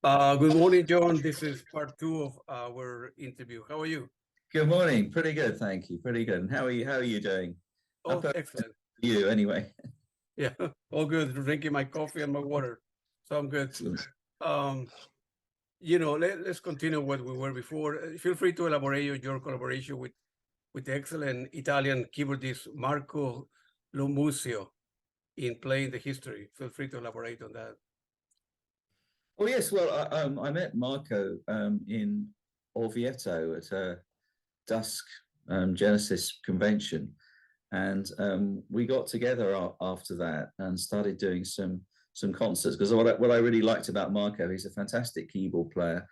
Good morning, John. This is part two of our interview. How are you? Good morning. Pretty good, thank you. Pretty good. And how are you? How are you doing? Oh, excellent. You anyway. Yeah, all good. Drinking my coffee and my water, so I'm good. Excellent. Um, let's continue what we were before. Feel free to elaborate on your collaboration with the excellent Italian keyboardist Marco Lo Muscio in playing the history. Feel free to elaborate on that. Oh yes. Well, I met Marco in Orvieto at a Dusk Genesis convention, and we got together after that and started doing some concerts. Because what I really liked about Marco, he's a fantastic keyboard player.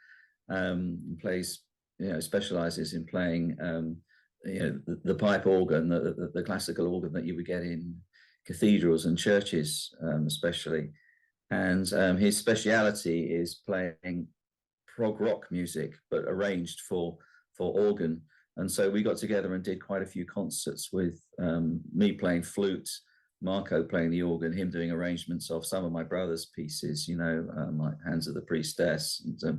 Plays, specializes in playing, the pipe organ, the classical organ that you would get in cathedrals and churches, especially. And his speciality is playing prog rock music, but arranged for organ. And so we got together and did quite a few concerts with me playing flute, Marco playing the organ, him doing arrangements of some of my brother's pieces, like Hands of the Priestess and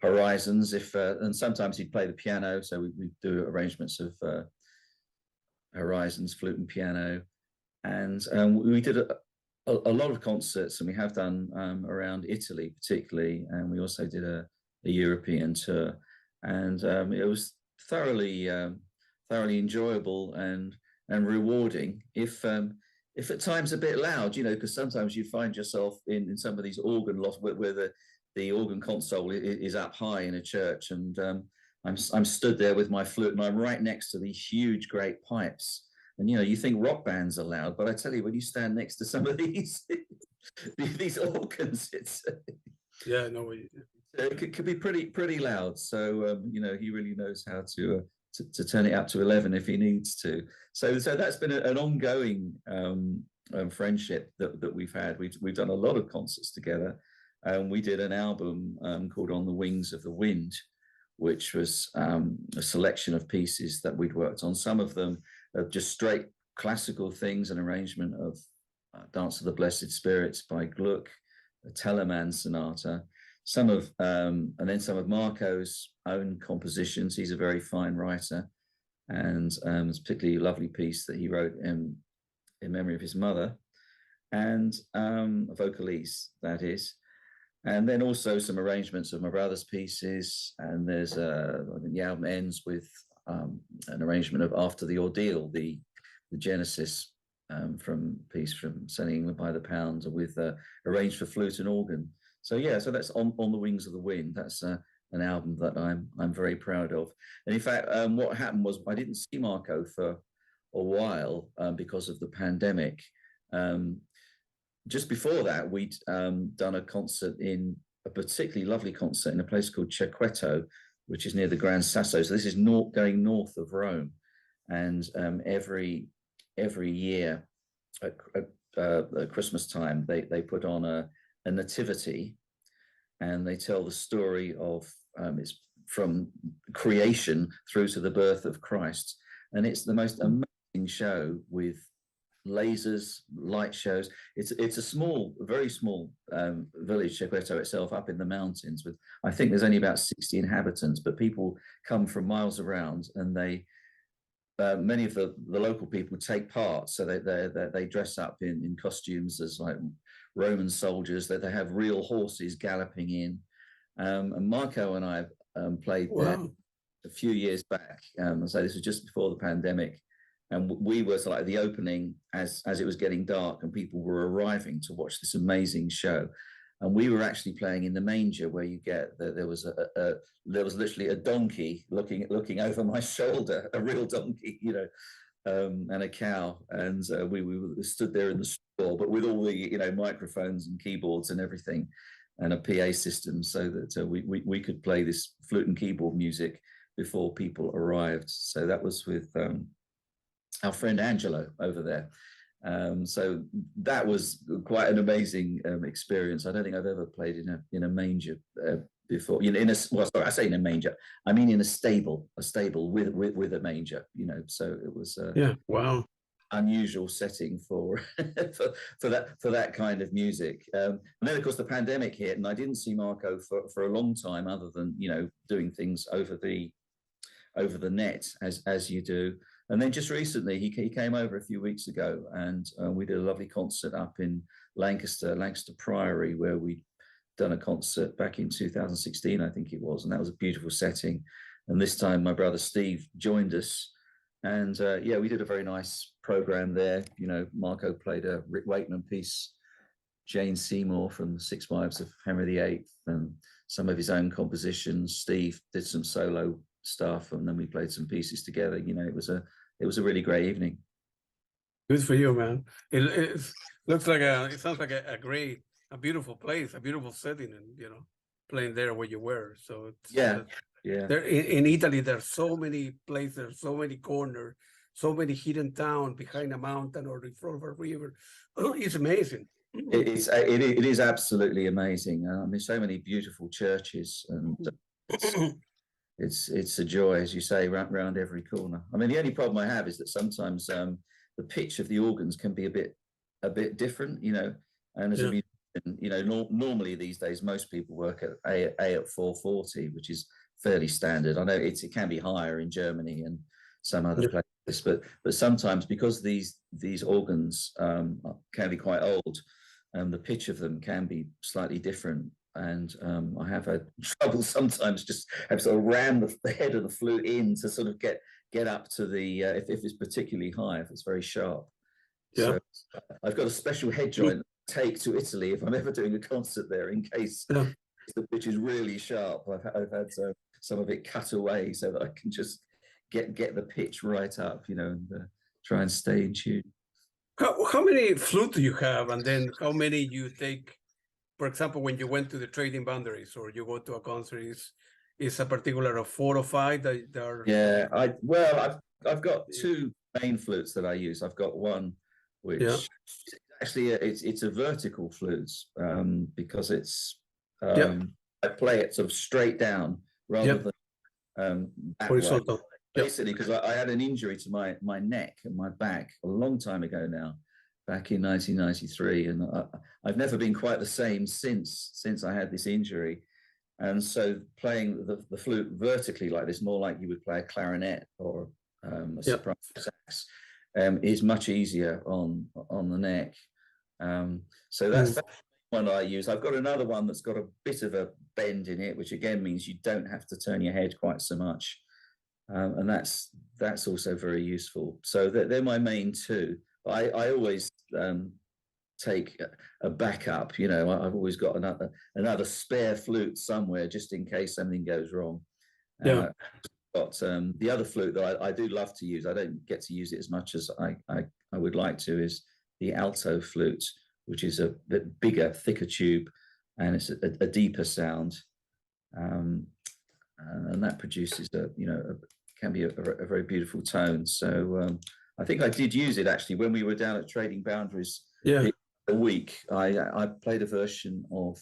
Horizons. And sometimes he'd play the piano, so we do arrangements of Horizons, flute and piano. And we did a lot of concerts, and we have done around Italy particularly, and we also did a European tour, and it was thoroughly enjoyable and rewarding. If at times a bit loud, because sometimes you find yourself in some of these organ lofts where the organ console is up high in a church, and I'm stood there with my flute, and I'm right next to these huge great pipes. And you think rock bands are loud, but I tell you, when you stand next to some of these these organs, it's Yeah, no, it could be pretty loud. So he really knows how to turn it up to 11 if he needs to. So that's been an ongoing friendship that we've had. We've done a lot of concerts together. We did an album called On the Wings of the Wind, which was a selection of pieces that we'd worked on. Some of them are just straight classical things, an arrangement of Dance of the Blessed Spirits by Gluck, a Telemann sonata, and then some of Marco's own compositions. He's a very fine writer, and it's a particularly lovely piece that he wrote in memory of his mother, and a vocalise, that is. And then also some arrangements of my brother's pieces. And there's I think the album ends with an arrangement of After the Ordeal, the Genesis piece from Selling England by the Pound, with arranged for flute and organ. So that's on the Wings of the Wind. That's an album that I'm very proud of. And in fact, what happened was I didn't see Marco for a while because of the pandemic. Just before that, we'd done a concert, in a particularly lovely concert in a place called Cerqueto, which is near the Gran Sasso. So this is going north of Rome, and every year at Christmas time, they put on a nativity, and they tell the story of it's from creation through to the birth of Christ, and it's the most amazing show with lasers, light shows. It's a small, very small village, Cerqueto itself, up in the mountains. With, I think there's only about 60 inhabitants, but people come from miles around, and they many of the local people take part. So they dress up in costumes as like Roman soldiers. That they have real horses galloping in. And Marco and I played there a few years back. So this was just before the pandemic. And we were like the opening as it was getting dark, and people were arriving to watch this amazing show. And we were actually playing in the manger, where you get there was literally a donkey looking over my shoulder, a real donkey, and a cow. And we stood there in the stall, but with all the microphones and keyboards and everything, and a PA system, so that we could play this flute and keyboard music before people arrived. So that was with our friend Angelo over there. So that was quite an amazing experience. I don't think I've ever played in a manger before. I say in a manger, I mean in a stable with a manger. So it was. Yeah. Wow. unusual setting for for that kind of music. And then of course the pandemic hit, and I didn't see Marco for a long time, other than doing things over the net as you do. And then just recently he came over a few weeks ago, and we did a lovely concert up in Lancaster Priory, where we'd done a concert back in 2016, I think it was, and that was a beautiful setting. And this time my brother Steve joined us, and yeah, we did a very nice program there. Marco played a Rick Wakeman piece, Jane Seymour from the Six Wives of Henry VIII, and some of his own compositions. Steve did some solo stuff, and then we played some pieces together. It was a really great evening. Good for you, man. It looks like it sounds like a beautiful place, a beautiful setting, and playing there where you were. So it's Yeah. There in Italy, there's so many places, so many corners, so many hidden towns behind a mountain or in front of a river. It's amazing. It is absolutely amazing. I mean, so many beautiful churches, and it's a joy, as you say, round every corner. I mean, the only problem I have is that sometimes the pitch of the organs can be a bit different, and as a musician, normally these days most people work at A at 440, which is fairly standard. I know it can be higher in Germany and some other places, but sometimes, because these organs can be quite old, the pitch of them can be slightly different. And I have had trouble sometimes just have sort of ram the head of the flute in to sort of get up to the if it's particularly high, if it's very sharp. So I've got a special head joint take to Italy if I'm ever doing a concert there, in case the pitch is really sharp. I've had some of it cut away so that I can just get the pitch right up, and try and stay in tune. How many flutes do you have, and then how many you take? For example, when you went to the Trading Boundaries, or you go to a concert, is a particular of 4 or 5 that are? Yeah, I've got 2 main flutes that I use. I've got one which actually it's a vertical flute, because it's I play it sort of straight down rather than horizontal. Basically, because I had an injury to my neck and my back a long time ago now, back in 1993, and I've never been quite the same since I had this injury. And so playing the flute vertically like this, more like you would play a clarinet or a soprano sax, is much easier on the neck. So that's one I use. I've got another one that's got a bit of a bend in it, which again means you don't have to turn your head quite so much, and that's also very useful. So they're my main 2. I always take a backup. I've always got another spare flute somewhere, just in case something goes wrong. But the other flute that I do love to use, I don't get to use it as much as I would like to, is the alto flute, which is a bit bigger, thicker tube, and it's a deeper sound, and that produces can be a very beautiful tone. So I think I did use it actually when we were down at Trading Boundaries a week. I played a version of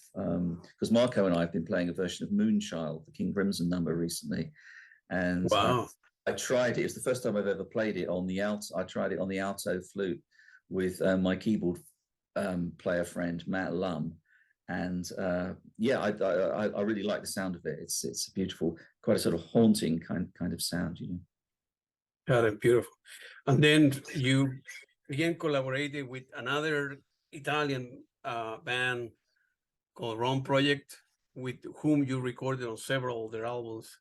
because Marco and I have been playing a version of Moonchild, the King Crimson number, recently, and I tried it. It's the first time I've ever played it on the alto. I tried it on the alto flute with my keyboard player friend Matt Lum, and I really like the sound of it. It's a beautiful, quite a sort of haunting kind of sound, Got it, beautiful. And then you again collaborated with another Italian band called Rome Project, with whom you recorded on several of their albums.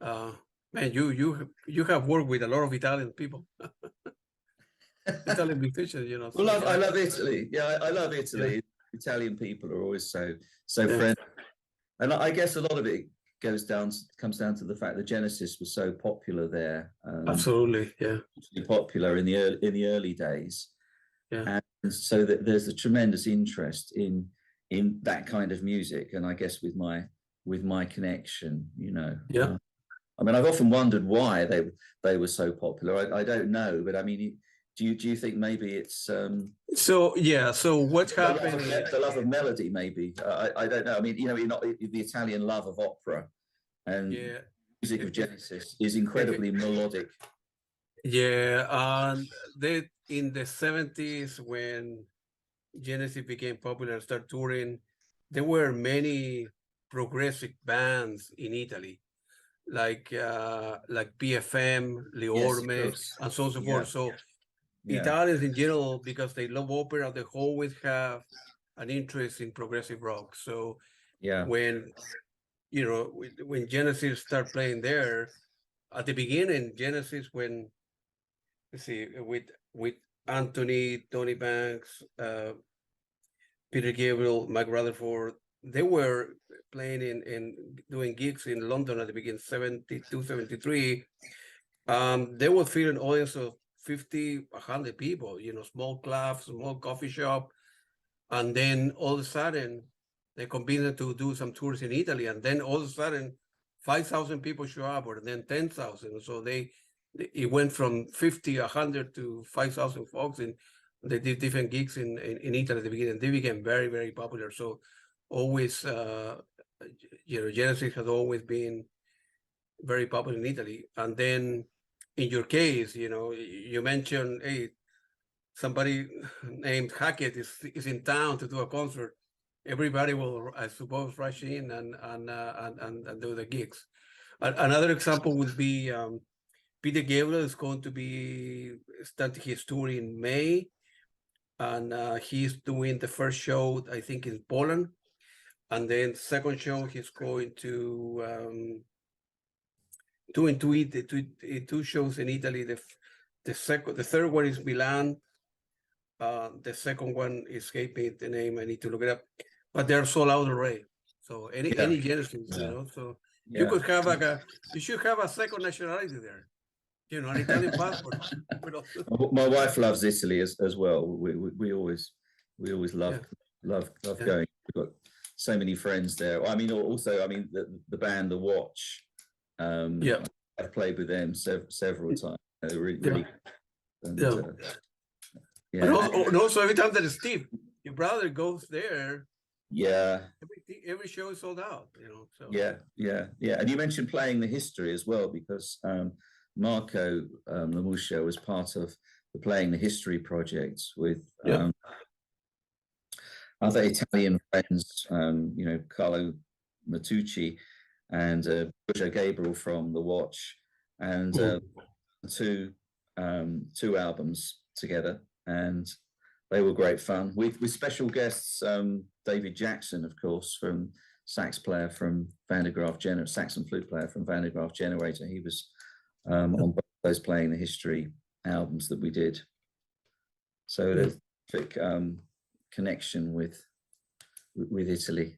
Man, you have worked with a lot of Italian people. Italian musicians, Well, I love Italy. Yeah, I love Italy. Yeah. Italian people are always so friendly, and I guess a lot of it comes down to the fact that Genesis was so popular there. Absolutely, popular in the early days. And so that there's a tremendous interest in that kind of music, and I guess with my connection, I mean, I've often wondered why they were so popular. I don't know, but I mean, do you think maybe it's so what happened? The love of melody, maybe. I don't know. I mean, the Italian love of opera and music of Genesis is incredibly melodic. Yeah, and they in the 70s when Genesis became popular and started touring, there were many progressive bands in Italy, like PFM, Yes, of Liorme, course. and so on and so Yeah, forth. So yeah, Italians in general, because they love opera, they always have an interest in progressive rock. So yeah, when when Genesis start playing there, at the beginning, Genesis when let's see with Anthony, Tony Banks, Peter Gabriel, Mike Rutherford, they were playing in doing gigs in London at the beginning, 72, 73. They would fill an audience of 50, 100 people, small clubs, small coffee shop. And then all of a sudden, they convened to do some tours in Italy. And then all of a sudden, 5,000 people show up, or then 10,000. So it went from 50, 100 to 5,000 folks. And they did different gigs in Italy at the beginning. They became very, very popular. So always, Genesis has always been very popular in Italy. And then in your case, you mentioned, hey, somebody named Hackett is in town to do a concert. Everybody will, I suppose, rush in and do the gigs. Another example would be Peter Gabriel is going to be starting his tour in May, and he's doing the first show, I think, in Poland, and then second show he's going to doing two shows in Italy. The third one is Milan. The second one is escaping the name. I need to look it up, but they're sold out already. So yeah, any Genesis, yeah, So you yeah. could have you should have a second nationality there. An Italian passport. My wife loves Italy as well. We always Yeah, love yeah, going. We've got so many friends there. I mean, also, I mean, the band The Watch. yeah, I've played with them several times. They're really, yeah, really, and yeah. yeah, And also every time that Steve, your brother, goes there, yeah, every show is sold out. So yeah. And you mentioned playing the history as well, because Marco Lo Muscio was part of the Playing the History project with yeah, other Italian friends, Carlo Matucci and Giorgio Gabriel from The Watch, and mm. two albums together, and they were great fun with special guests. David Jackson, of course, from sax player from Van der Graaf Generator, sax and flute player from Van der Graaf Generator. He was on both those Playing the History albums that we did. So Yeah. there's a connection with Italy.